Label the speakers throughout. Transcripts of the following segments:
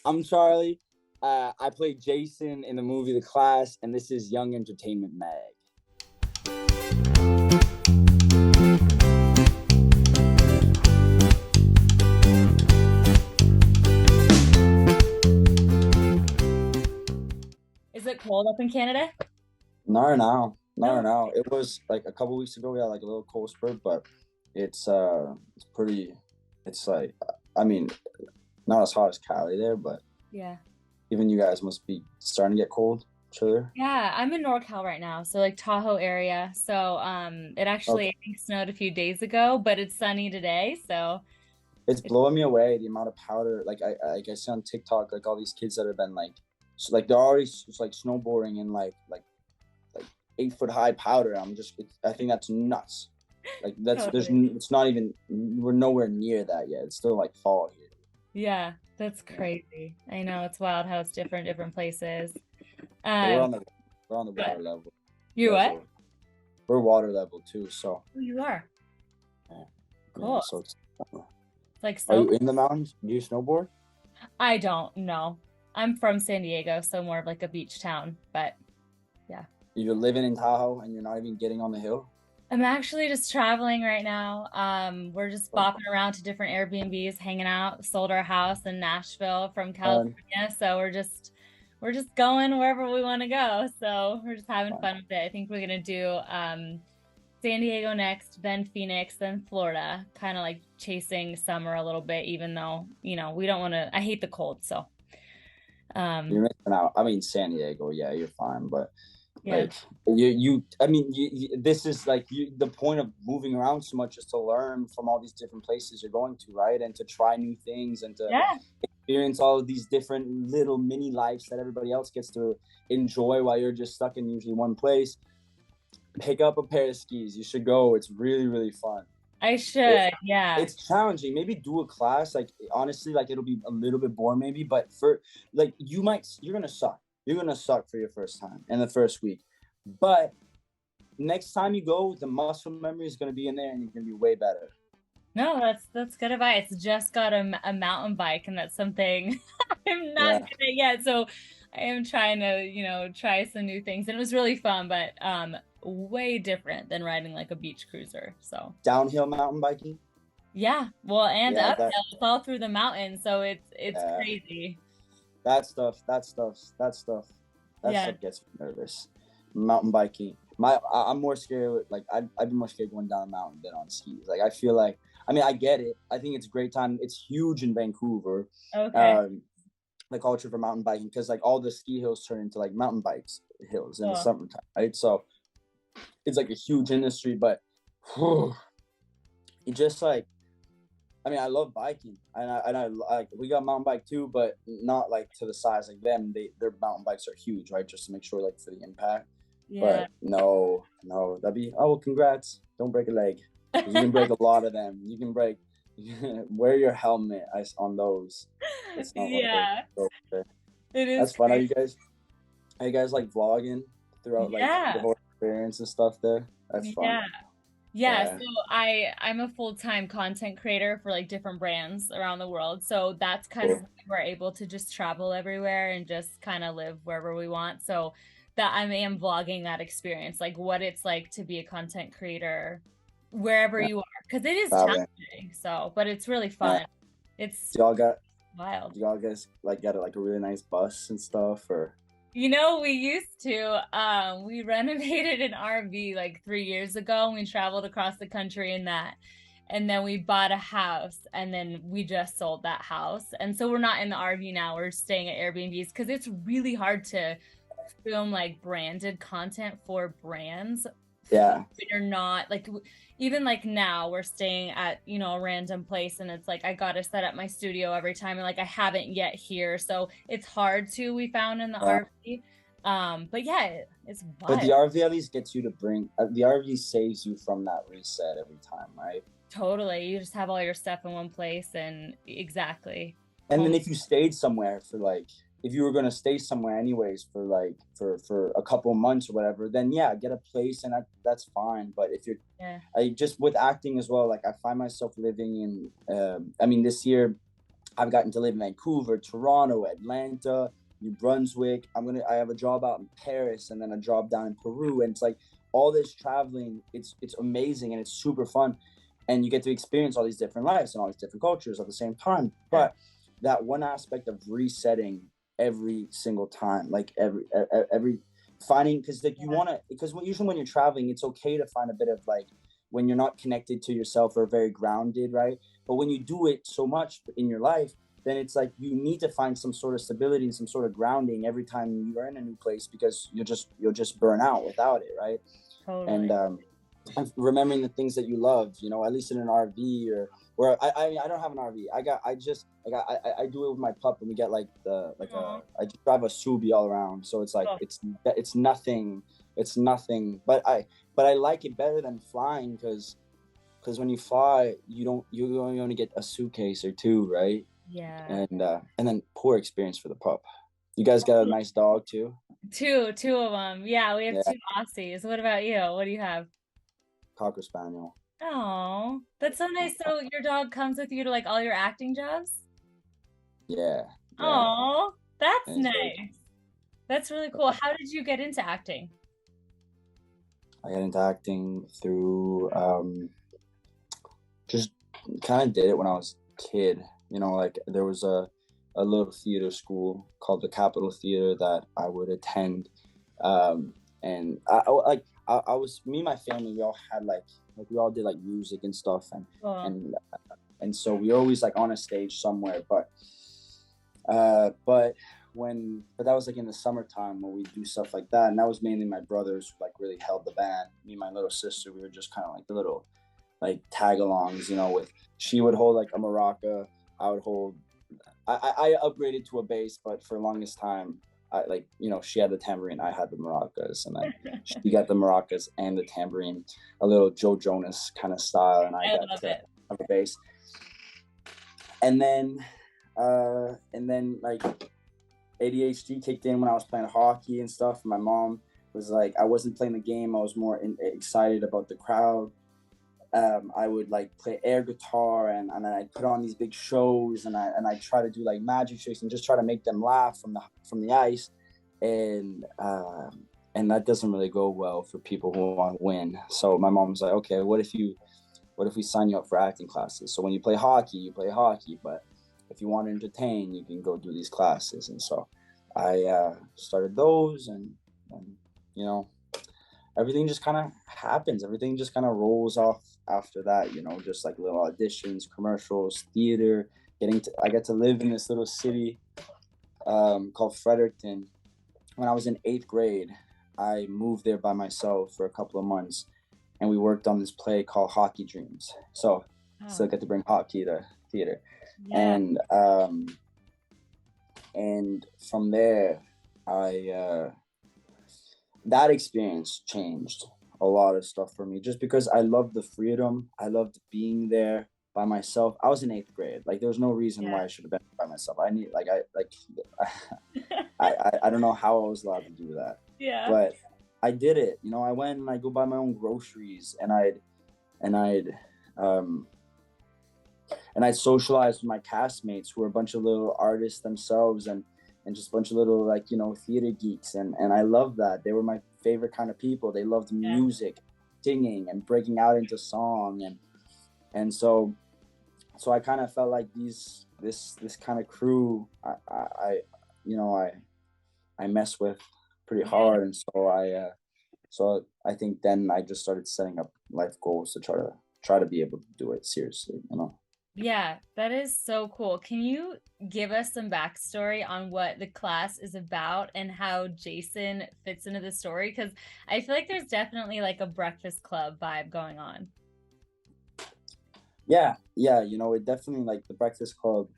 Speaker 1: I'm Charlie. I played Jason in the movie The Class, and this is Young Entertainment Mag.
Speaker 2: Is it cold up in Canada?
Speaker 1: No. It was like a couple weeks ago. We had like a little cold spurt, but it's pretty. It's like, I mean, not as hot as Cali there, but
Speaker 2: Yeah.
Speaker 1: even you guys must be starting to get cold. Sure.
Speaker 2: Yeah, I'm in NorCal right now, so like Tahoe area. So it actually
Speaker 1: Okay.
Speaker 2: I think snowed a few days ago, but it's sunny today, so
Speaker 1: It's
Speaker 2: it's
Speaker 1: blowing me away the amount of powder. Like I see on TikTok, like all these kids that have been like, like they're already just like snowboarding in like 8 foot high powder. I think that's nuts. Like
Speaker 2: totally.
Speaker 1: it's not even, we're nowhere near that yet. It's still like fall here.
Speaker 2: Yeah, that's
Speaker 1: Yeah.
Speaker 2: crazy. I know it's wild how it's different places.
Speaker 1: But
Speaker 2: Um,
Speaker 1: we're on the
Speaker 2: but
Speaker 1: water level. You
Speaker 2: you
Speaker 1: guys
Speaker 2: what?
Speaker 1: are, we're water level too. So
Speaker 2: Oh, you are.
Speaker 1: yeah, yeah.
Speaker 2: Cool.
Speaker 1: So
Speaker 2: It's like
Speaker 1: are
Speaker 2: so
Speaker 1: you in the mountains? Do you snowboard?
Speaker 2: I don't know. I'm from San Diego, so more of like a beach town, but yeah.
Speaker 1: You're living in Tahoe and you're not even getting on the hill?
Speaker 2: I'm actually just traveling right now. We're just
Speaker 1: But
Speaker 2: bopping around to different Airbnbs, hanging out. Sold our house in Nashville from
Speaker 1: fun,
Speaker 2: California, so we're just going wherever we want to go. So we're just having
Speaker 1: fun.
Speaker 2: fun with it. I think we're gonna do San Diego next, then Phoenix, then Florida. Kind of like chasing summer a little bit, even though we don't want to. I hate the cold, so
Speaker 1: You're
Speaker 2: um,
Speaker 1: missing out. I mean, San Diego, yeah, you're fine, but
Speaker 2: yeah,
Speaker 1: like I mean, this is like the point of moving around so much is to learn from all these different places you're going to, right? And to try new things and to
Speaker 2: yeah.
Speaker 1: experience all of these different little mini lives that everybody else gets to enjoy while you're just stuck in usually one place. Pick up a pair of skis. You should go. It's really, really fun.
Speaker 2: I
Speaker 1: It,
Speaker 2: should, yeah,
Speaker 1: it's challenging. Maybe do a class. Like honestly, like it'll be a little bit boring, maybe. But for like, you're gonna suck. You're gonna suck for your first time in the first week. But next time you go, the muscle memory is gonna be in there, and you're gonna be way better.
Speaker 2: No, that's good advice. Just got a mountain bike, and that's something I'm not
Speaker 1: Yeah.
Speaker 2: good at yet. So I am trying to, try some new things. And it was really fun, but way different than riding like a beach cruiser. So
Speaker 1: Downhill mountain biking.
Speaker 2: yeah, well, and
Speaker 1: Yeah,
Speaker 2: uphill, it's all through the mountains, so it's
Speaker 1: yeah,
Speaker 2: crazy.
Speaker 1: that
Speaker 2: Yeah.
Speaker 1: stuff gets me nervous. Mountain biking. I'm more scared. Like I'd be more scared going down a mountain than on skis. Like I feel like, I mean, I get it. I think it's a great time. It's huge in Vancouver,
Speaker 2: Okay.
Speaker 1: um, the culture for mountain biking, because like all the ski hills turn into like mountain bikes hills in the
Speaker 2: Cool.
Speaker 1: summertime, right? So it's like a huge industry, but whew, it just like, I mean, I love biking, and I like, we got mountain bike too, but not like to the size like them. Their mountain bikes are huge, right? Just to make sure like for the impact.
Speaker 2: Yeah.
Speaker 1: But no, that'd be, oh well, congrats. Don't break a leg, because you can break a lot of them. You can break. Wear your helmet on those. It's not one of those.
Speaker 2: Yeah,
Speaker 1: Okay.
Speaker 2: it is
Speaker 1: That's fun.
Speaker 2: crazy.
Speaker 1: Are you guys like vlogging throughout like the
Speaker 2: Yeah.
Speaker 1: whole experience and stuff there? That's fun.
Speaker 2: Yeah. Yeah, so
Speaker 1: Yeah.
Speaker 2: I'm a full-time content creator for like different brands around the world. So that's kind of
Speaker 1: Cool.
Speaker 2: why we're able to just travel everywhere and just kind of live wherever we want. So that I am vlogging that experience, like what it's like to be a content creator wherever
Speaker 1: Yeah.
Speaker 2: you are, because it is
Speaker 1: Traveling.
Speaker 2: challenging. So, but it's really
Speaker 1: Yeah.
Speaker 2: fun. It's
Speaker 1: Do y'all got
Speaker 2: wild.
Speaker 1: do y'all guys like get like a really nice bus and stuff, or
Speaker 2: We used to. We renovated an RV like 3 years ago, and we traveled across the country in that. And then we bought a house, and then we just sold that house. And so we're not in the RV now. We're staying at Airbnbs because it's really hard to film like branded content for brands
Speaker 1: yeah,
Speaker 2: when you're not like even like now we're staying at a random place, and it's like I gotta set up my studio every time, and like I haven't yet here, so it's hard to we found in the
Speaker 1: yeah.
Speaker 2: RV. But yeah, it's
Speaker 1: But
Speaker 2: wild.
Speaker 1: the RV at least gets you to bring the RV saves you from that reset every time, right?
Speaker 2: Totally, you just have all your stuff in one place, and exactly
Speaker 1: And
Speaker 2: home.
Speaker 1: then if you stayed somewhere for like, if you were gonna stay somewhere anyways for like for a couple of months or whatever, then yeah, get a place, and that's fine. But if you're,
Speaker 2: Yeah.
Speaker 1: I just with acting as well, like I find myself living in, I mean, this year I've gotten to live in Vancouver, Toronto, Atlanta, New Brunswick. I have a job out in Paris and then a job down in Peru. And it's like all this traveling, it's amazing and it's super fun. And you get to experience all these different lives and all these different cultures at the same time. But that one aspect of resetting every single time, like every finding, because like you want to, because usually when you're traveling, it's okay to find a bit of like, when you're not connected to yourself or very grounded, right? But when you do it so much in your life, then it's like you need to find some sort of stability and some sort of grounding every time you're in a new place, because you'll just burn out without it, right?
Speaker 2: Totally.
Speaker 1: And remembering the things that you love, you know, at least in an RV, or I mean, I don't have an RV. I do it with my pup, and we get like I just drive a Subi all around, so it's like it's nothing, but I like it better than flying, because when you fly, you only get a suitcase or two, right?
Speaker 2: Yeah.
Speaker 1: And then poor experience for the pup. You guys got a nice dog too?
Speaker 2: Two of them. Yeah, we have
Speaker 1: Yeah,
Speaker 2: 2 Aussies. What about you? What do you have?
Speaker 1: Cocker Spaniel.
Speaker 2: Oh, that's so nice. So your dog comes with you to like all your acting jobs?
Speaker 1: Yeah, yeah.
Speaker 2: Oh, that's
Speaker 1: And it's very,
Speaker 2: nice. That's really cool. How did you get into acting?
Speaker 1: I got into acting through just kind of did it when I was a kid. You know, like there was a little theater school called the Capitol Theater that I would attend. And I was, me and my family, we all had like we all did like music and stuff,
Speaker 2: Cool.
Speaker 1: and so we were always like on a stage somewhere. But that was like in the summertime when we do stuff like that, and that was mainly my brothers who like really held the band. Me and my little sister, we were just kind of like the little like tag-alongs, you know. With she would hold like a maraca, I would hold. I upgraded to a bass, but for the longest time, I like, you know, she had the tambourine, I had the maracas, and then she got the maracas and the tambourine, a little Joe Jonas kind of style, and I got
Speaker 2: love
Speaker 1: to
Speaker 2: it.
Speaker 1: have a bass. And then like ADHD kicked in when I was playing hockey and stuff. My mom was like, I wasn't playing the game, I was more excited about the crowd. I would like play air guitar, and then I'd put on these big shows, and I try to do like magic tricks and just try to make them laugh from the ice, and that doesn't really go well for people who want to win. So my mom was like, okay, what if we sign you up for acting classes? So when you play hockey, you play hockey, but if you want to entertain, you can go do these classes. And so I started those, and you know, everything just kind of happens. Everything just kind of rolls off after that, you know, just like little auditions, commercials, theater. I get to live in this little city called Fredericton. When I was in 8th grade, I moved there by myself for a couple of months, and we worked on this play called Hockey Dreams. So I get to bring hockey to theater.
Speaker 2: Yeah.
Speaker 1: And from there, that experience changed a lot of stuff for me, just because I loved the freedom. I loved being there by myself. I was in 8th grade. Like there was no reason why I should have been by myself. I don't know how I was allowed to do that.
Speaker 2: Yeah.
Speaker 1: But I did it. You know, I went and I go buy my own groceries, and I'd socialize with my castmates who were a bunch of little artists themselves, and just a bunch of little, like, you know, theater geeks. And I loved that. They were my favorite kind of people. They loved music, singing, and breaking out into song. And so I kind of felt like this kind of crew, I mess with pretty hard. And so I think then I just started setting up life goals to try to be able to do it seriously, you know?
Speaker 2: Yeah, that is so cool. Can you give us some backstory on what the class is about and how Jason fits into the story? Because I feel like there's definitely like a Breakfast Club vibe going on.
Speaker 1: Yeah, you know, it definitely, like the Breakfast Club,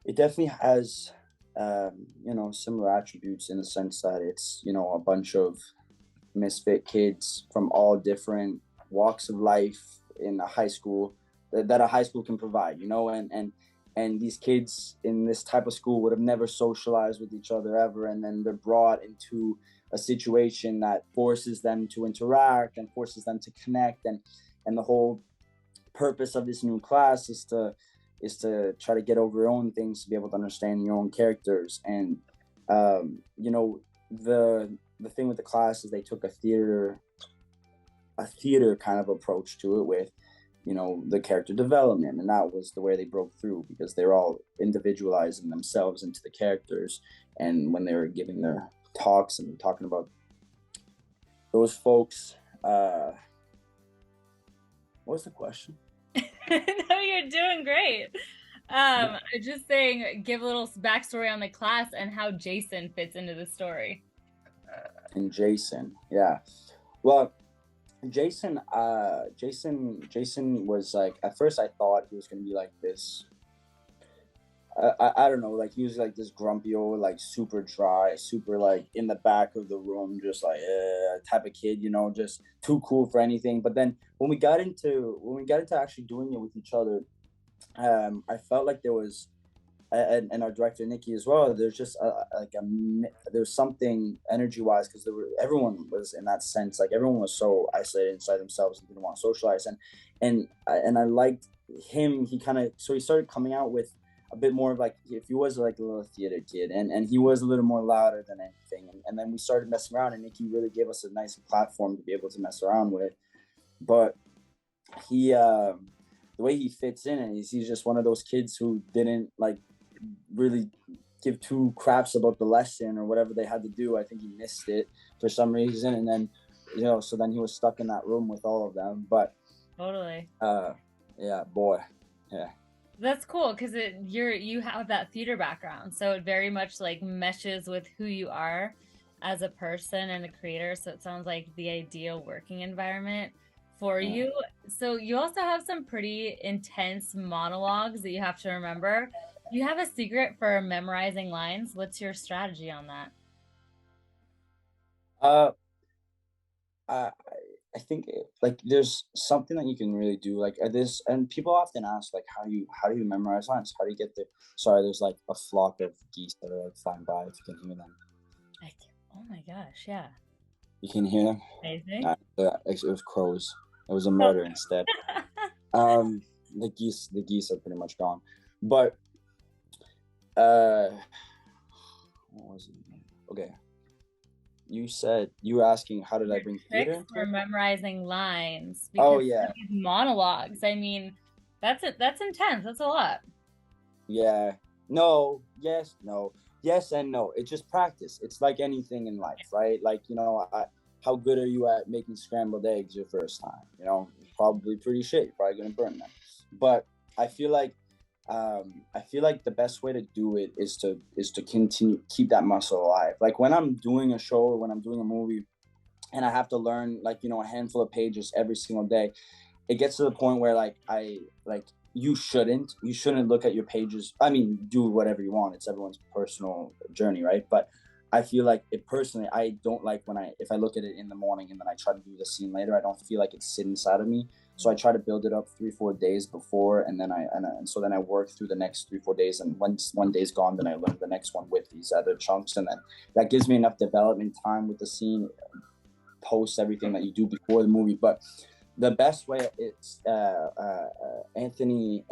Speaker 1: it definitely has, you know, similar attributes in the sense that it's, you know, a bunch of misfit kids from all different walks of life in a high school that a high school can provide, you know, and these kids in this type of school would have never socialized with each other ever, and then they're brought into a situation that forces them to interact and forces them to connect, and the whole purpose of this new class is is to try to get over your own things, to be able to understand your own characters. And you know, the thing with the class is they took a theater kind of approach to it with, you know, the character development, and that was the way they broke through, because they're all individualizing themselves into the characters. And when they were giving their talks and talking about those folks, what was the question?
Speaker 2: No, you're doing great. I'm just saying, give a little backstory on the class and how Jason fits into the story.
Speaker 1: And Jason, yeah, well, Jason was like, at first I thought he was gonna be like this. I don't know, like he was like this grumpy old, like super dry, super like in the back of the room, just like type of kid, you know, just too cool for anything. But then when we got into actually doing it with each other, I felt like there was, and our director Nikki as well. There's just there's something energy wise, because everyone was in that sense, like everyone was so isolated inside themselves and didn't want to socialize. And I liked him. He started coming out with a bit more of like, if he was like a little theater kid, and he was a little more louder than anything. And then we started messing around, and Nikki really gave us a nice platform to be able to mess around with. But he, the way he fits in, and he's just one of those kids who didn't like really give two craps about the lesson or whatever they had to do. I think he missed it for some reason, and then, you know, so then he was stuck in that room with all of them. But
Speaker 2: totally,
Speaker 1: yeah, boy, yeah.
Speaker 2: That's cool, because you have that theater background, so it very much like meshes with who you are as a person and a creator. So it sounds like the ideal working environment for you. So you also have some pretty intense monologues that you have to remember. Do you have a secret for memorizing lines? What's your strategy on that?
Speaker 1: I think like there's something that you can really do like this, and people often ask like, how do you memorize lines? How do you get there? Sorry, there's like a flock of geese that are like flying by. If you can hear them.
Speaker 2: Oh my gosh, yeah.
Speaker 1: You can hear them.
Speaker 2: Amazing.
Speaker 1: It was crows. It was a murder instead. The geese are pretty much gone, but what was it? Okay. You said you were asking how did I bring theater
Speaker 2: for memorizing lines.
Speaker 1: Oh yeah,
Speaker 2: monologues. I mean, that's intense. That's a lot.
Speaker 1: Yeah. No. Yes. No. Yes and no. It's just practice. It's like anything in life, right? Like, you know, how good are you at making scrambled eggs your first time? You know, probably pretty shit. You're probably gonna burn them. But I feel like the best way to do it is to continue keep that muscle alive. Like when I'm doing a show or when I'm doing a movie, and I have to learn like, you know, a handful of pages every single day, it gets to the point where like you shouldn't look at your pages. I mean, do whatever you want. It's everyone's personal journey, right? But I feel like it personally, I don't like if I look at it in the morning and then I try to do the scene later, I don't feel like it's sitting inside of me. So I try to build it up 3-4 days before, and then so then I work through the next 3-4 days, and once one day's gone, then I learn the next one with these other chunks, and then that gives me enough development time with the scene, post everything that you do before the movie. But the best way is Anthony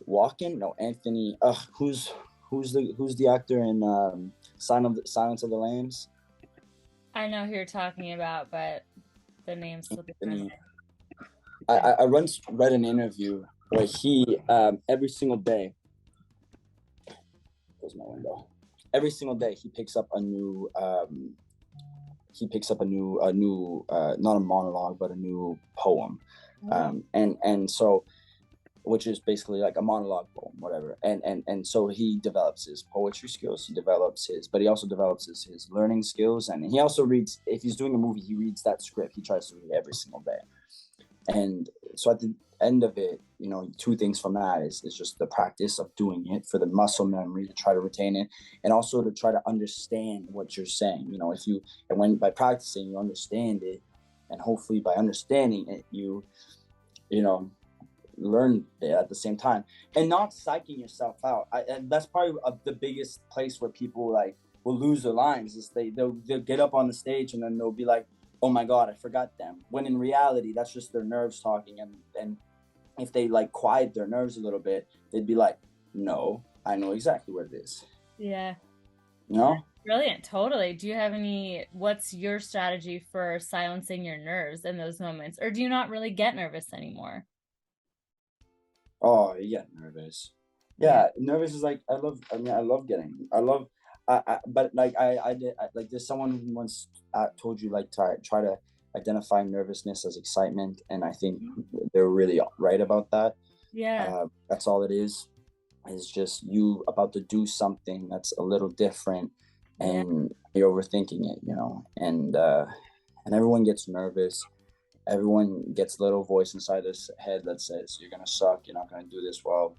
Speaker 1: Walken. No, Anthony. Who's the actor in Silence of the Lambs?
Speaker 2: I know who you're talking about, but the name's slipping my mind.
Speaker 1: I once read an interview where he every single day. Close my window. Every single day he picks up a new. Not a monologue, but a new poem. And so, which is basically like a monologue poem, whatever. And so he develops his poetry skills, but he also develops his learning skills. And he also reads, if he's doing a movie, he reads that script. He tries to read every single day. And so at the end of it, you know, two things from that is just the practice of doing it for the muscle memory to try to retain it, and also to try to understand what you're saying. You know, when by practicing you understand it, and hopefully by understanding it you know, learn it at the same time, and not psyching yourself out. And that's probably the biggest place where people like will lose their lines, is they'll get up on the stage and then they'll be like, oh my God, I forgot them. When in reality, that's just their nerves talking, and if they like quiet their nerves a little bit, they'd be like, no, I know exactly what it is.
Speaker 2: Yeah.
Speaker 1: You know?
Speaker 2: Brilliant. Totally. Do you have what's your strategy for silencing your nerves in those moments? Or do you not really get nervous anymore?
Speaker 1: Oh, you get nervous.
Speaker 2: Yeah.
Speaker 1: Yeah, nervous is like, I love but like like there's someone who once told you like try to identify nervousness as excitement, and I think they're really right about that.
Speaker 2: Yeah.
Speaker 1: That's all it is. It's just you about to do something that's a little different,
Speaker 2: Yeah.
Speaker 1: and you're overthinking it, and everyone gets nervous. Everyone gets a little voice inside their head that says, you're gonna suck, you're not gonna do this well.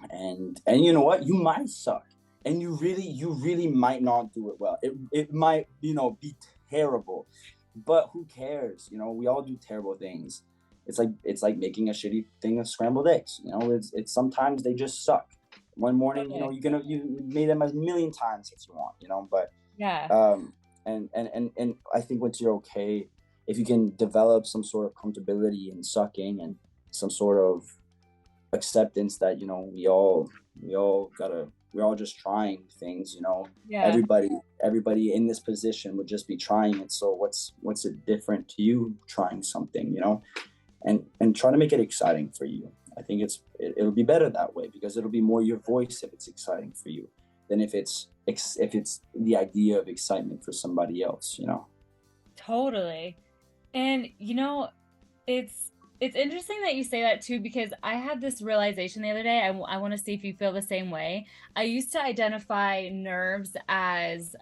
Speaker 1: And you know what? You might suck. And you really might not do it well. It might, be terrible. But who cares? We all do terrible things. It's like making a shitty thing of scrambled eggs. It's sometimes they just suck. One morning, you made them a million times if you want, but
Speaker 2: Yeah.
Speaker 1: and I think once you're okay, if you can develop some sort of comfortability in sucking and some sort of acceptance that we're all just trying things.
Speaker 2: Yeah.
Speaker 1: Everybody in this position would just be trying it, so what's it different to you trying something, and try to make it exciting for you. I think it'll be better that way, because it'll be more your voice if it's exciting for you than if it's the idea of excitement for somebody else.
Speaker 2: Totally. And it's interesting that you say that too, because I had this realization the other day. I want to see if you feel the same way. I used to identify nerves as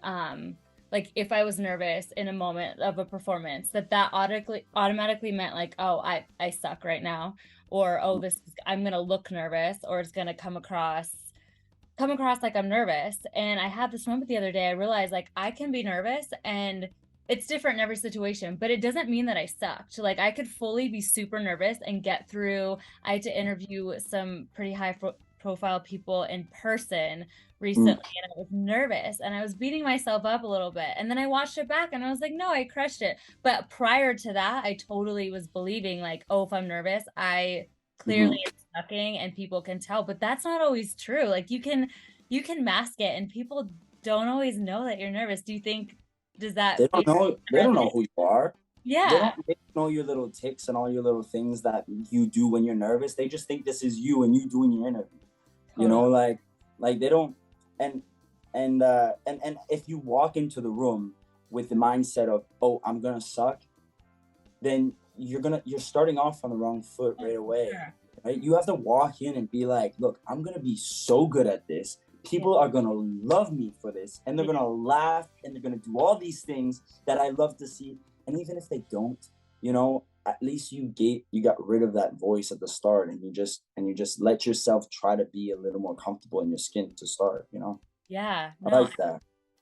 Speaker 2: like if I was nervous in a moment of a performance, that automatically meant like, oh, I suck right now, or oh, I'm gonna look nervous, or it's gonna come across like I'm nervous. And I had this moment the other day. I realized like I can be nervous, and it's different in every situation, but it doesn't mean that I sucked. Like I could fully be super nervous and get through. I had to interview some pretty high profile people in person recently, and I was nervous and I was beating myself up a little bit. And then I watched it back and I was like, no, I crushed it. But prior to that, I totally was believing like, oh, if I'm nervous, I clearly am sucking and people can tell. But that's not always true. Like you can mask it and people don't always know that you're nervous. Do you think they
Speaker 1: don't know who you are.
Speaker 2: Yeah.
Speaker 1: They don't know your little tics and all your little things that you do when you're nervous. They just think this is you and you doing your interview. Like they don't. And if you walk into the room with the mindset of, oh, I'm gonna suck, then you're starting off on the wrong foot right away.
Speaker 2: Sure.
Speaker 1: Right? You have to walk in and be like, look, I'm gonna be so good at this. People are gonna love me for this, and they're gonna laugh, and they're gonna do all these things that I love to see. And even if they don't, at least you got rid of that voice at the start, and you just let yourself try to be a little more comfortable in your skin to start.
Speaker 2: Yeah.
Speaker 1: I like that.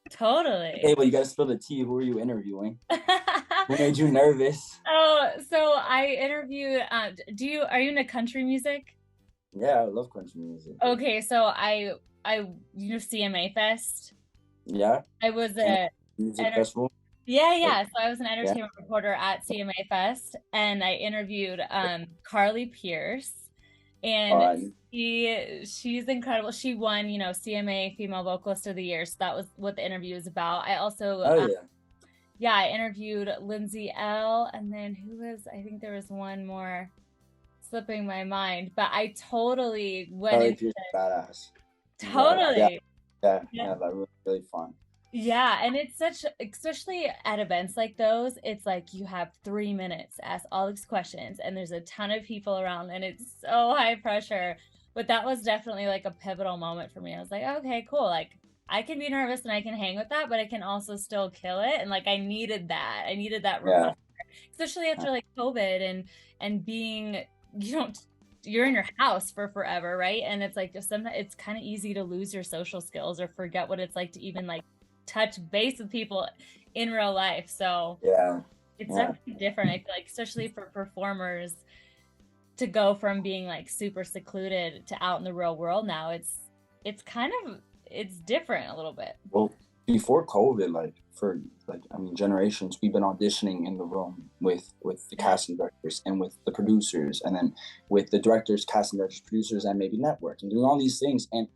Speaker 2: Totally.
Speaker 1: Okay, well, you gotta spill the tea. Who are you interviewing? Who made you nervous?
Speaker 2: Oh, so I interviewed. Are you into country music?
Speaker 1: Yeah, I love country music.
Speaker 2: Okay, so I CMA Fest.
Speaker 1: Yeah.
Speaker 2: I was a
Speaker 1: music festival.
Speaker 2: Yeah. So I was an entertainment reporter at CMA Fest, and I interviewed Carly Pierce, and she's incredible. She won, CMA Female Vocalist of the Year. So that was what the interview was about. I also I interviewed Lindsay L, and then I think there was one more slipping my mind, but I totally went into
Speaker 1: badass.
Speaker 2: Totally.
Speaker 1: Yeah, that was really fun.
Speaker 2: Yeah, and it's especially at events like those, it's like you have 3 minutes to ask all these questions, and there's a ton of people around, and it's so high pressure. But that was definitely like a pivotal moment for me. I was like, okay, cool. Like I can be nervous and I can hang with that, but I can also still kill it. And like I needed that reminder, especially after like COVID and being, you're in your house for forever, right? And it's like just sometimes it's kind of easy to lose your social skills or forget what it's like to even like touch base with people in real life. So it's definitely different. I feel like, especially for performers, to go from being like super secluded to out in the real world now, it's different a little bit.
Speaker 1: Well, before COVID, like for like I mean generations, we've been auditioning in the room with the casting directors and with the producers, and then with the directors, casting directors, producers, and maybe network, and doing all these things. And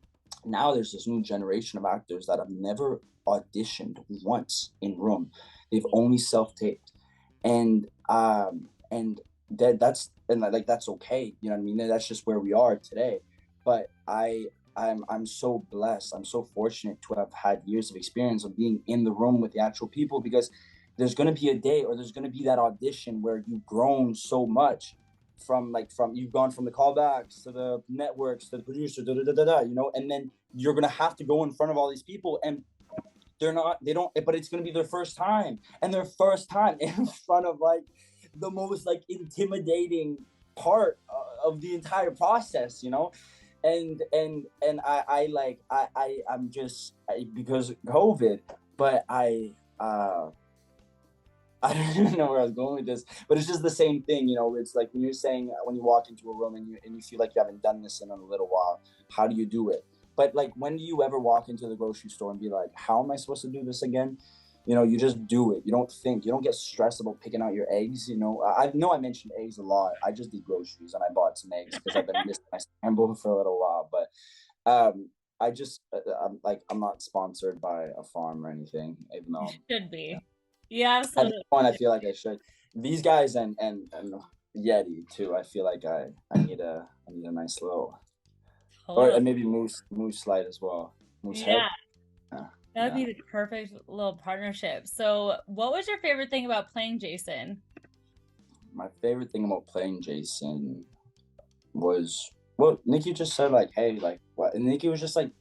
Speaker 1: now there's this new generation of actors that have never auditioned once in room. They've only self-taped, and that's and like that's okay. You know what I mean? That's just where we are today. But I'm so blessed. I'm so fortunate to have had years of experience of being in the room with the actual people, because there's going to be a day, or there's going to be that audition where you've grown so much from you've gone from the callbacks to the networks to the producer, you know, and then you're going to have to go in front of all these people, and they don't, but it's going to be their first time, and their first time in front of like the most like intimidating part of the entire process, you know. I'm just because COVID, but I don't even know where I was going with this, but it's just the same thing, you know. It's like when you're saying, when you walk into a room and you feel like you haven't done this in a little while, how do you do it? But like, when do you ever walk into the grocery store and be like, how am I supposed to do this again? You know, you just do it. You don't think, you don't get stressed about picking out your eggs. You know, I know I mentioned eggs a lot. I just did groceries and I bought some eggs because I've been missing my scramble for a little while. But I'm not sponsored by a farm or anything, even though
Speaker 2: should be. Yeah, absolutely.
Speaker 1: at this point I feel like I should. These guys and Yeti too. I feel like I need a nice little,
Speaker 2: totally.
Speaker 1: or maybe moose light as well. Moose head.
Speaker 2: That would be the perfect little partnership. So, what was your favorite thing about playing Jason?
Speaker 1: My favorite thing about playing Jason was what Nikki just said. Like, hey, like what? And Nikki was just like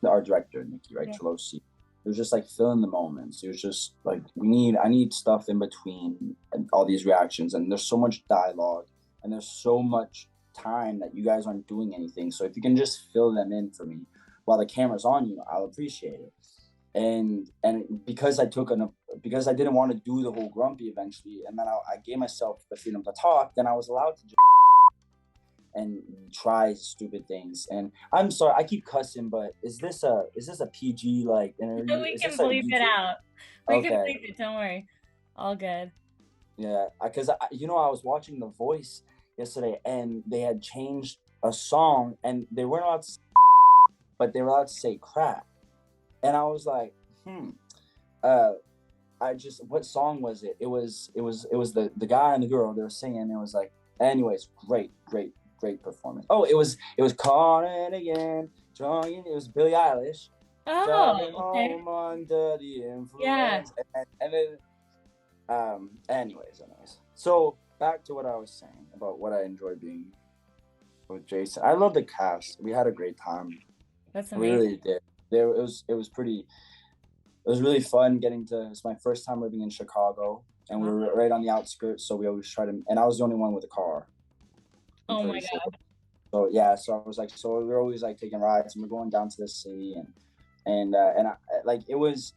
Speaker 1: our director, Nikki, right? Chalosi. It was just like filling the moments. It was just like I need stuff in between all these reactions, and there's so much dialogue, and there's so much time that you guys aren't doing anything. So if you can just fill them in for me while the camera's on you, I'll appreciate it. And because I didn't want to do the whole grumpy eventually, and then I gave myself the freedom to talk, then I was allowed to just and try stupid things. And I'm sorry, I keep cussing, but is this a PG like interview?
Speaker 2: We can bleep it out. We can bleep it. Don't worry, all good.
Speaker 1: Yeah, because you know, I was watching The Voice yesterday, and they had changed a song, and they weren't allowed to say, but they were allowed to say crap. And I was like, what song was it? It was the guy and the girl, they were singing. It was like, anyways, great performance. Oh, it was caught in again, drawing. It was Billie Eilish.
Speaker 2: Oh, okay.
Speaker 1: Home under the influence.
Speaker 2: Yeah.
Speaker 1: And then, anyways. So back to what I was saying about what I enjoy being with Jason. I love the cast. We had a great time.
Speaker 2: That's amazing.
Speaker 1: We really did. It was really fun it's my first time living in Chicago, and we were right on the outskirts, so we always try to, and I was the only one with a car.
Speaker 2: Oh my God.
Speaker 1: So yeah, so I was like, so we were always like taking rides, and we're going down to the city, and it was,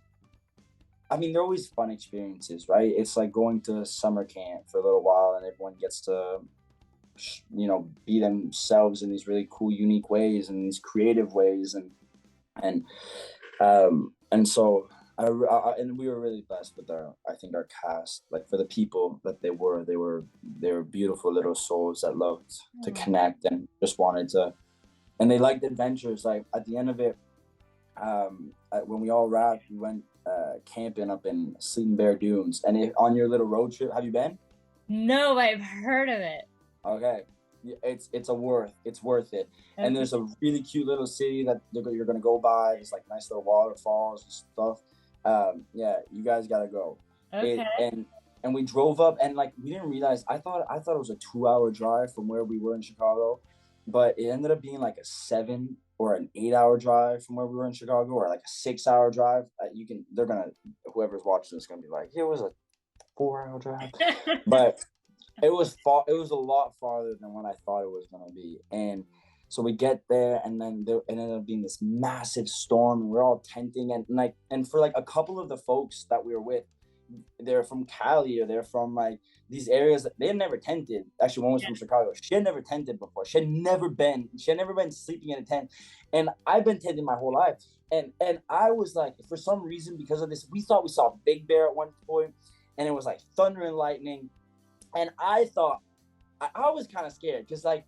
Speaker 1: I mean, they're always fun experiences, right? It's like going to summer camp for a little while, and everyone gets to, you know, be themselves in these really cool, unique ways, and these creative ways, and so and we were really blessed with our cast. Like, for the people that they were beautiful little souls that loved to connect and just wanted to, and they liked adventures. Like, at the end of it, when we all wrapped, we went camping up in Sleeping Bear Dunes. And on your little road trip, have you been?
Speaker 2: No, I've heard of it.
Speaker 1: Okay. It's worth it. Okay. And there's a really cute little city that you're gonna go by. It's like nice little waterfalls and stuff. Yeah, you guys gotta go.
Speaker 2: Okay.
Speaker 1: And we drove up, and like, we didn't realize, I thought it was a 2-hour drive from where we were in Chicago, but it ended up being like a 7 or an 8-hour drive from where we were in Chicago, or like a 6-hour drive. Whoever's watching this is gonna be like, it was a 4-hour drive. But it was a lot farther than what I thought it was gonna be. And so we get there, and then it ended up being this massive storm, and we're all tenting, and for like a couple of the folks that we were with, they're from Cali, or they're from like these areas that they had never tented. Actually, one was from Chicago. She had never tented before. She had never been sleeping in a tent. And I've been tenting my whole life. And I was like, for some reason, because of this, we thought we saw a big bear at one point, and it was like thunder and lightning. And I thought I was kind of scared because like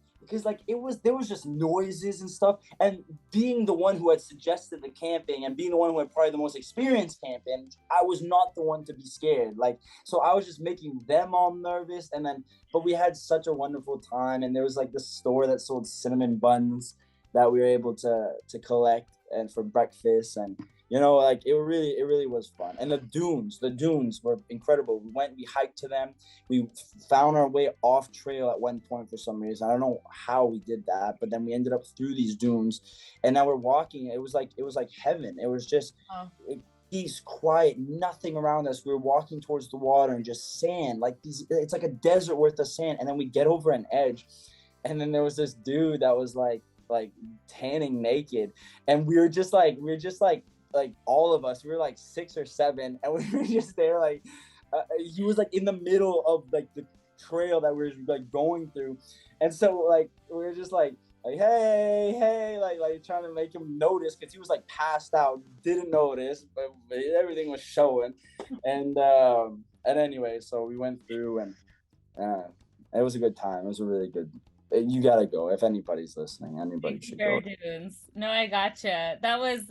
Speaker 1: there was just noises and stuff, and being the one who had suggested the camping and being the one who had probably the most experience camping, I was not the one to be scared. Like, so I was just making them all nervous. And then but we had such a wonderful time, and there was like this store that sold cinnamon buns that we were able to collect and for breakfast. And like it really was fun. And the dunes were incredible. We hiked to them. We found our way off trail at one point for some reason. I don't know how we did that, but then we ended up through these dunes, and now we're walking. It was like heaven. It was just peace, quiet, nothing around us. We were walking towards the water and just sand, like it's like a desert worth of sand. And then we get over an edge, and then there was this dude that was like tanning naked, and we were just like all of us, we were like 6 or 7, and we were just there like he was like in the middle of like the trail that we were like going through. And so like we were just like hey, like trying to make him notice, because he was like passed out, didn't notice, but everything was showing. And anyway, so we went through, and it was a good time. It was a really good. You gotta go if anybody's listening. Anybody should go.
Speaker 2: Dunes. No, I gotcha. That was,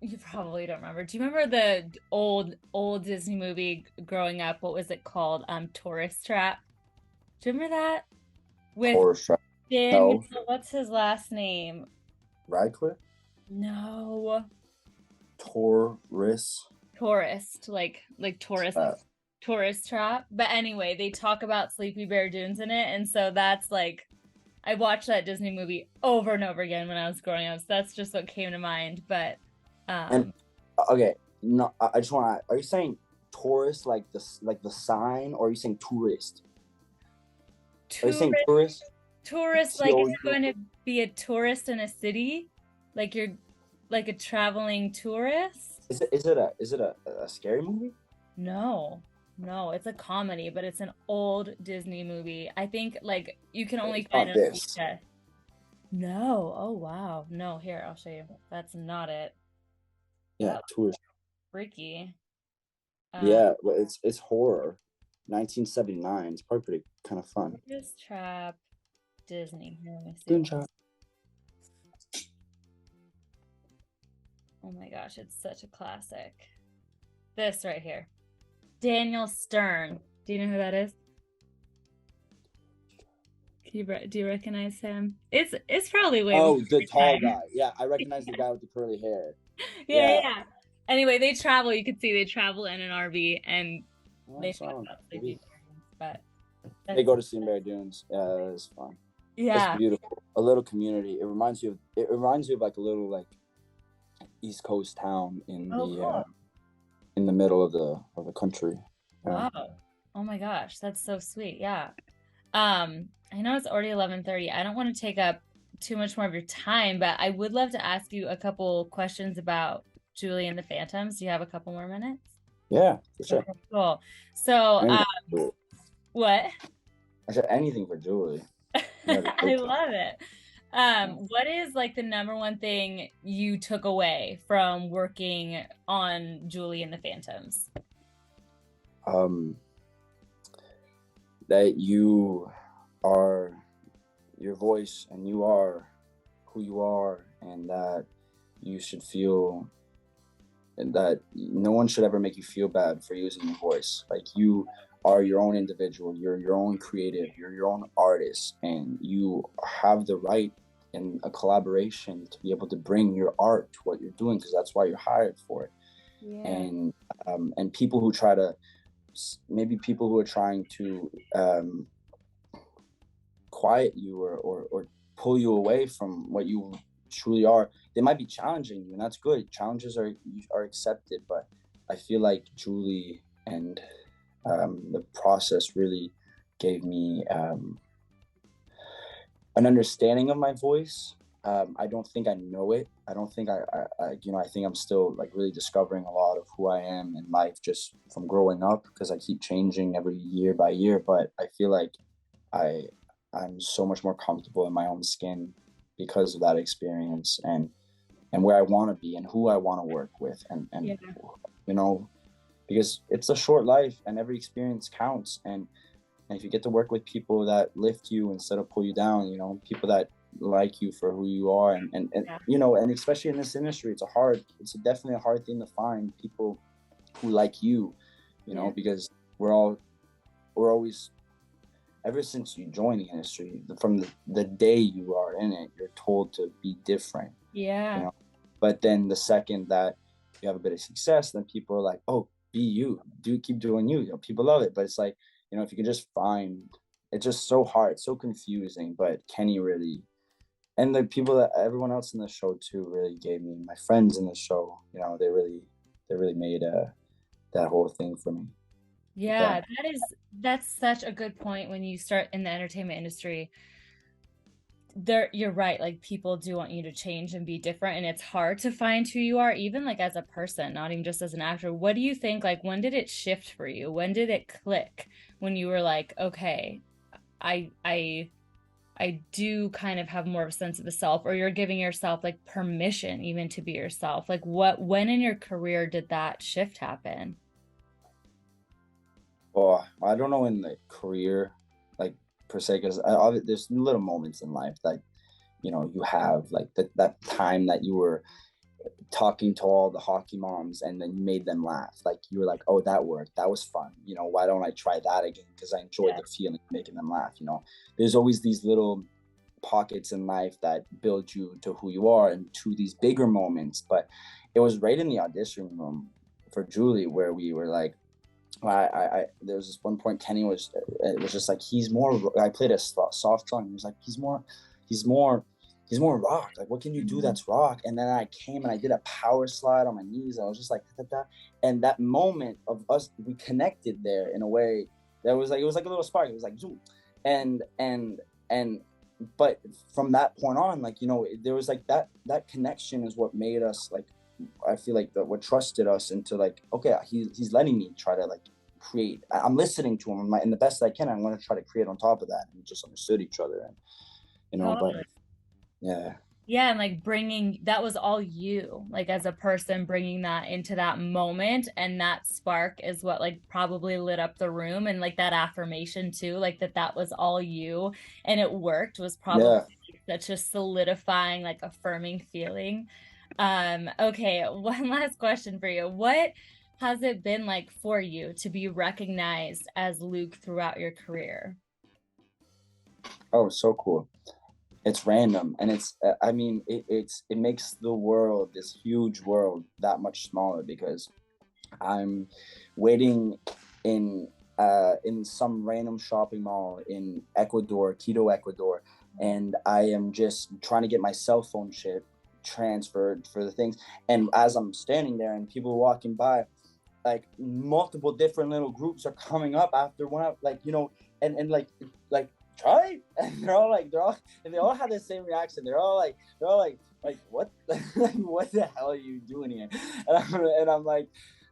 Speaker 2: you probably don't remember. Do you remember the old Disney movie growing up? What was it called? Tourist Trap. Do you remember that? With
Speaker 1: Tourist Trap.
Speaker 2: Daniel, no. What's his last name?
Speaker 1: Radcliffe?
Speaker 2: No.
Speaker 1: Tourist,
Speaker 2: like tourist. Tourist Trap. But anyway, they talk about Sleepy Bear Dunes in it, and so that's like, I watched that Disney movie over and over again when I was growing up. So that's just what came to mind. But
Speaker 1: and okay, no, I just want to. Are you saying tourist like the sign, or are you saying tourist? Are you saying tourist?
Speaker 2: Tourist, like you're going to be a tourist in a city, like you're like a traveling tourist.
Speaker 1: Is it a scary movie?
Speaker 2: No, it's a comedy, but it's an old Disney movie. I think like you can only find it on VHS. No, oh wow, no. Here, I'll show you. That's not it.
Speaker 1: Yeah, tourist.
Speaker 2: Freaky.
Speaker 1: Yeah, well, it's horror. 1979. It's probably pretty kind of fun.
Speaker 2: Tourist Trap, Disney. Here, let me see.
Speaker 1: Toonshot.
Speaker 2: Oh my gosh, it's such a classic. This right here. Daniel Stern. Do you know who that is? Do you recognize him? It's probably way.
Speaker 1: Oh, the tall guy. Yeah, I recognize the guy with the curly hair.
Speaker 2: Yeah. Anyway, they travel. You can see they travel in an RV, and they but
Speaker 1: they go to Sleepy Bear Dunes. Yeah, it's fun.
Speaker 2: Yeah,
Speaker 1: it's beautiful. A little community. It reminds you of like a little like East Coast town in in the middle of the country.
Speaker 2: Wow. Oh my gosh, that's so sweet. Yeah. I know it's already 11:30. I don't want to take up too much more of your time, but I would love to ask you a couple questions about Julie and the Phantoms. Do you have a couple more minutes?
Speaker 1: Yeah, for sure.
Speaker 2: Okay, cool. So, what?
Speaker 1: I said anything for Julie.
Speaker 2: I love it. What is like the number one thing you took away from working on Julie and the Phantoms?
Speaker 1: That you are your voice, and you are who you are, and that you should feel, and that no one should ever make you feel bad for using your voice. Like, you are your own individual, you're your own creative, you're your own artist, and you have the right in a collaboration to be able to bring your art to what you're doing, because that's why you're hired for it. Yeah. And people who try to, maybe people who are trying to quiet you or pull you away from what you truly are, they might be challenging you, and that's good. Challenges are accepted, but I feel like Julie and the process really gave me an understanding of my voice. I don't think I know it I don't think I think I'm still like really discovering a lot of who I am in life just from growing up, because I keep changing every year by year. But I feel like I I'm so much more comfortable in my own skin because of that experience, and where I want to be and who I want to work with, and
Speaker 2: Yeah.
Speaker 1: you know, because it's a short life and every experience counts. And if you get to work with people that lift you instead of pull you down, people that like you for who you are, and
Speaker 2: Yeah.
Speaker 1: and especially in this industry, it's definitely a hard thing to find people who like you,
Speaker 2: Yeah.
Speaker 1: because we're always, ever since you join the industry, from the day you are in it, you're told to be different, you
Speaker 2: Yeah.
Speaker 1: know. But then the second that you have a bit of success, then people are like, oh, be you, keep doing you. People love it. But it's like, if you can just find, it's just so hard, so confusing. But Kenny really, and the people that everyone else in the show too really gave me, my friends in the show, they really made that whole thing for me.
Speaker 2: Yeah,
Speaker 1: Yeah.
Speaker 2: that's such a good point. When you start in the entertainment industry, there you're right, like people do want you to change and be different, and it's hard to find who you are, even like as a person, not even just as an actor. What do you think, like when did it shift for you? When did it click, when you were like, okay, I do kind of have more of a sense of a self, or you're giving yourself like permission even to be yourself? Like when in your career did that shift happen?
Speaker 1: Well, I don't know in the career, like per se, because there's little moments in life that you have, like that time that you were talking to all the hockey moms and then you made them laugh. Like you were like, oh, that worked. That was fun. Why don't I try that again? Because I enjoyed
Speaker 2: Yeah.
Speaker 1: the feeling of making them laugh. There's always these little pockets in life that build you to who you are and to these bigger moments. But it was right in the audition room for Julie where we were like, there was this one point Kenny was, it was just like, he's more, I played a soft song. He was like, he's more, he's more rock. Like, what can you do
Speaker 2: Mhm.
Speaker 1: that's rock? And then I came and I did a power slide on my knees. I was just like, da, da, da. And that moment of us, we connected there in a way that was like, it was like a little spark. It was like, zoom. And, but from that point on, like, there was like that connection is what made us like, I feel like that what trusted us into like, okay, he's letting me try to like create. I'm listening to him and the best I can. I'm going to try to create on top of that. And we just understood each other, and but
Speaker 2: Totally.
Speaker 1: yeah,
Speaker 2: Yeah, and like bringing that was all you, like as a person, bringing that into that moment, and that spark is what like probably lit up the room, and like that affirmation too, like that was all you, and it worked, was probably
Speaker 1: yeah.
Speaker 2: such a solidifying, like affirming feeling. Okay, one last question for you. What has it been like for you to be recognized as Luke throughout your career?
Speaker 1: Oh, so cool. It's random, and I mean, it makes the world, this huge world, that much smaller, because I'm waiting in in some random shopping mall in Ecuador, Quito, Ecuador, and I am just trying to get my cell phone chip transferred for the things. And as I'm standing there and people are walking by, like multiple different little groups are coming up after one up, like and like try, and they all have the same reaction. They're all like what, like what the hell are you doing here? And I'm like,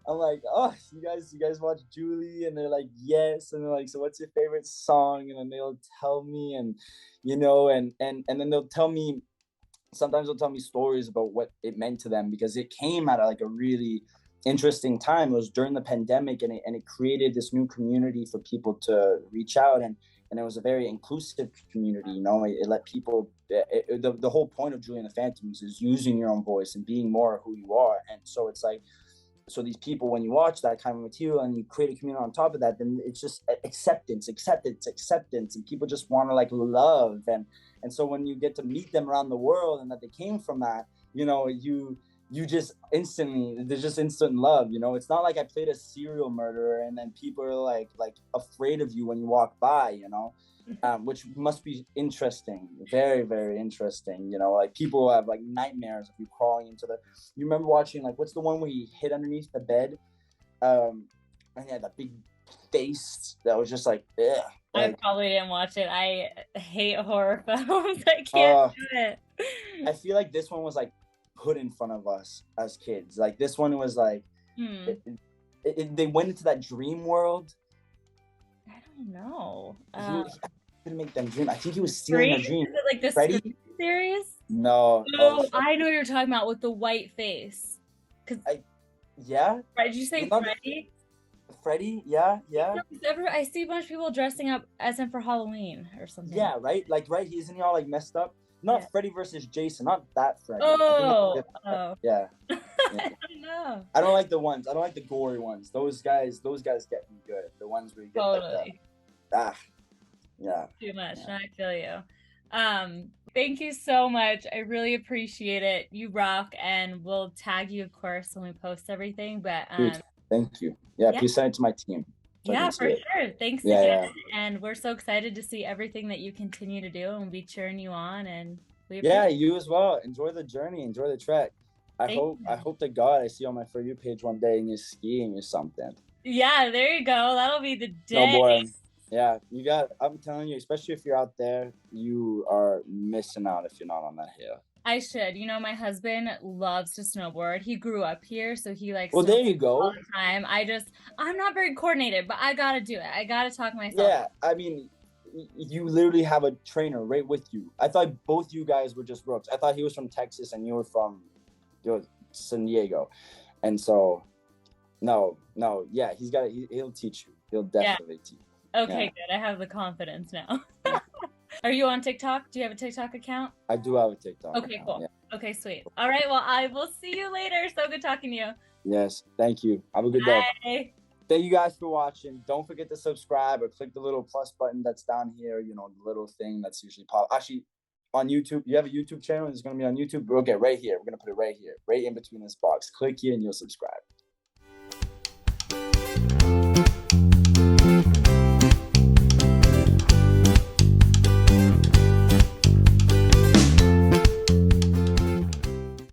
Speaker 1: oh, you guys watch Julie? And they're like, yes. And they're like, so what's your favorite song? And then they'll tell me, and and then they'll tell me, sometimes they'll tell me stories about what it meant to them, because it came at like a really interesting time. It was during the pandemic, and it created this new community for people to reach out, and it was a very inclusive community. It let people. The whole point of Julie and the Phantoms is using your own voice and being more who you are. And so it's like, so these people, when you watch that kind of material and you create a community on top of that, then it's just acceptance, and people just want to like love. And so when you get to meet them around the world and that they came from that, you just instantly, there's just instant love. It's not like I played a serial murderer and then people are like afraid of you when you walk by, which must be interesting, very, very interesting. Like people have like nightmares of you crawling into the. You remember watching, like, what's the one where he hid underneath the bed, and he had that big face that was just like, ugh,
Speaker 2: I
Speaker 1: like,
Speaker 2: probably didn't watch it. I hate horror films. I can't
Speaker 1: uh,
Speaker 2: do it.
Speaker 1: I feel like this one was like put in front of us as kids. Like this one was like, they went into that dream world.
Speaker 2: I don't know.
Speaker 1: He couldn't make them dream. I think he was stealing her dream.
Speaker 2: Is it like the
Speaker 1: Freddy
Speaker 2: series?
Speaker 1: No.
Speaker 2: Oh, I know what you're talking about with the white face.
Speaker 1: Yeah.
Speaker 2: Did you say Freddy?
Speaker 1: Freddy, yeah.
Speaker 2: I see a bunch of people dressing up as him for Halloween or something.
Speaker 1: Yeah, right. Like, right? Isn't he all like messed up? Not Freddy versus Jason. Not that Freddy. Yeah.
Speaker 2: I don't know.
Speaker 1: I don't like the ones. I don't like the gory ones. Those guys get me good. The ones where you get yeah.
Speaker 2: Too much. Yeah. I feel you. Thank you so much. I really appreciate it. You rock, and we'll tag you, of course, when we post everything. But
Speaker 1: dude, thank you. Yeah, please send it to my team.
Speaker 2: So for sure. Thanks again. And we're so excited to see everything that you continue to do, and we'll be cheering you on. And
Speaker 1: you as well. Enjoy the journey. Enjoy the trek. I hope to God I see on my For You page one day and you're skiing or something.
Speaker 2: Yeah, there you go. That'll be the day.
Speaker 1: Snowboarding. Yeah, I'm telling you, especially if you're out there, you are missing out if you're not on that hill.
Speaker 2: I should. You know, my husband loves to snowboard. He grew up here, so he likes.
Speaker 1: Well, there you go.
Speaker 2: All the time. I'm not very coordinated, but I gotta do it. I gotta talk myself.
Speaker 1: Yeah, I mean, you literally have a trainer right with you. I thought both you guys were just rooks. I thought he was from Texas and you were from San Diego, and so no, yeah, he'll teach you. He'll definitely teach you.
Speaker 2: Okay, good. I have the confidence now. Are you on TikTok? Do you have a TikTok account?
Speaker 1: I do have a TikTok
Speaker 2: account. Cool. Yeah. Okay, sweet. All right, well, I will see you later. So good talking to you.
Speaker 1: Yes, thank you. Have a good day. Thank you guys for watching. Don't forget to subscribe or click the little plus button that's down here, the little thing that's usually actually on YouTube. You have a YouTube channel, it's going to be on YouTube. Okay, right here. We're going to put it right here, right in between this box. Click here and you'll subscribe.